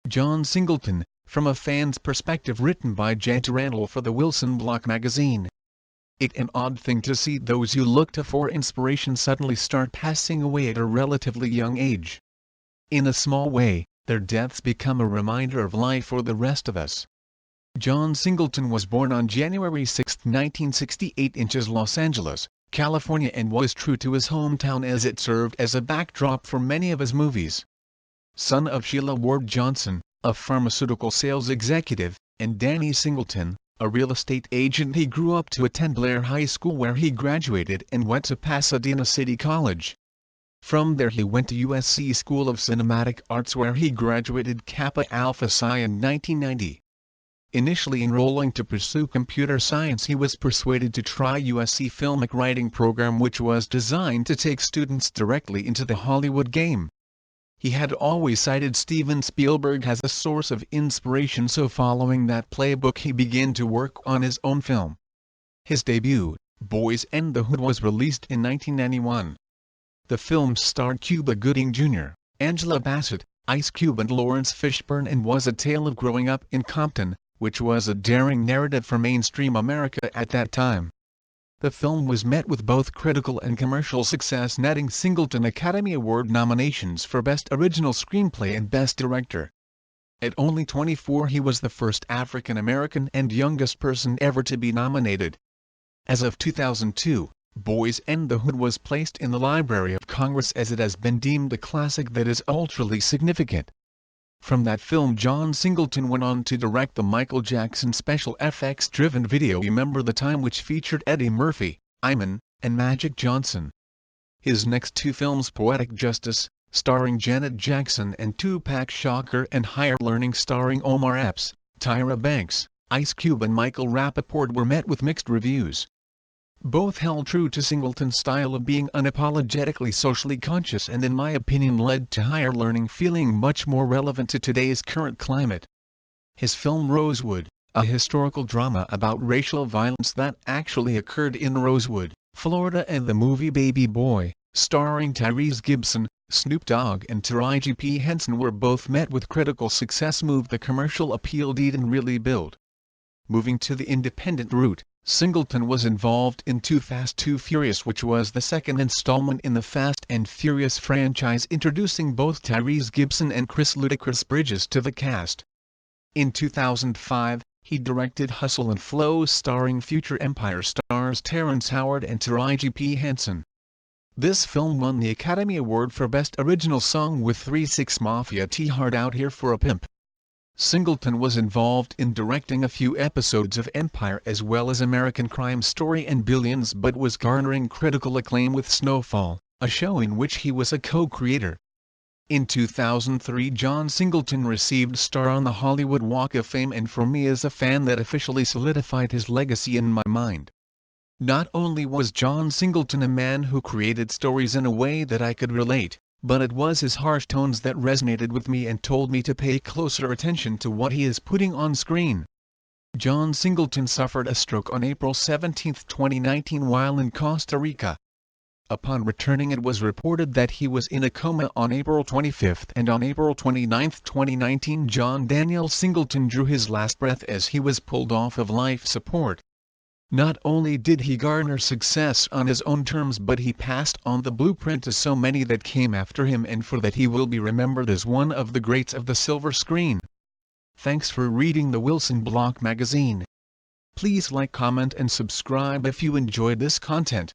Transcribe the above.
John Singleton, from a fan's perspective, written by Jhantu Randall for ThaWilsonBlock magazine. It's an odd thing to see those you look to for inspiration suddenly start passing away at a relatively young age. In a small way, their deaths become a reminder of life for the rest of us. John Singleton was born on January 6, 1968 in Los Angeles, California, and was true to his hometown as it served as a backdrop for many of his movies. Son of Sheila Ward Johnson, a pharmaceutical sales executive, and Danny Singleton, a real estate agent, he grew up to attend Blair High School, where he graduated, and went to Pasadena City College. From there he went to USC School of Cinematic Arts, where he graduated Kappa Alpha Psi in 1990. Initially enrolling to pursue computer science, he was persuaded to try USC Filmic Writing program, which was designed to take students directly into the Hollywood game. He had always cited Steven Spielberg as a source of inspiration, so following that playbook he began to work on his own film. His debut, Boys and the Hood, was released in 1991. The film starred Cuba Gooding Jr., Angela Bassett, Ice Cube, and Lawrence Fishburne, and was a tale of growing up in Compton, which was a daring narrative for mainstream America at that time. The film was met with both critical and commercial success, netting Singleton Academy Award nominations for Best Original Screenplay and Best Director. At only 24, he was the first African American and youngest person ever to be nominated. As of 2002, Boys and the Hood was placed in the Library of Congress as it has been deemed a classic that is ultra significant. From that film, John Singleton went on to direct the Michael Jackson special FX-driven video Remember the Time, which featured Eddie Murphy, Iman, and Magic Johnson. His next two films, Poetic Justice, starring Janet Jackson, and Tupac Shakur, and Higher Learning starring Omar Epps, Tyra Banks, Ice Cube, and Michael Rappaport, were met with mixed reviews. Both held true to Singleton's style of being unapologetically socially conscious, and in my opinion led to Higher Learning feeling much more relevant to today's current climate. His film Rosewood, a historical drama about racial violence that actually occurred in Rosewood, Florida, and the movie Baby Boy, starring Tyrese Gibson, Snoop Dogg, and Taraji P. Henson, were both met with critical success, moved the commercial appeal didn't really build. Moving to the independent route, Singleton was involved in Too Fast Too Furious, which was the second installment in the Fast and Furious franchise, introducing both Tyrese Gibson and Chris Ludacris Bridges to the cast. In 2005, he directed Hustle and Flow, starring future Empire stars Terrence Howard and Taraji P. Henson. This film won the Academy Award for Best Original Song with 3 6 Mafia T Hard Out Here for a Pimp. Singleton was involved in directing a few episodes of Empire as well as American Crime Story and Billions, but was garnering critical acclaim with Snowfall, a show in which he was a co-creator. In 2003, John Singleton received a star on the Hollywood Walk of Fame, and for me as a fan, that officially solidified his legacy in my mind. Not only was John Singleton a man who created stories in a way that I could relate, but it was his harsh tones that resonated with me and told me to pay closer attention to what he is putting on screen. John Singleton suffered a stroke on April 17, 2019 while in Costa Rica. Upon returning, it was reported that he was in a coma on April 25, and on April 29, 2019, John Daniel Singleton drew his last breath as he was pulled off of life support. Not only did he garner success on his own terms, but he passed on the blueprint to so many that came after him, and for that he will be remembered as one of the greats of the silver screen. Thanks for reading ThaWilsonBlock magazine. Please like, comment, and subscribe if you enjoyed this content.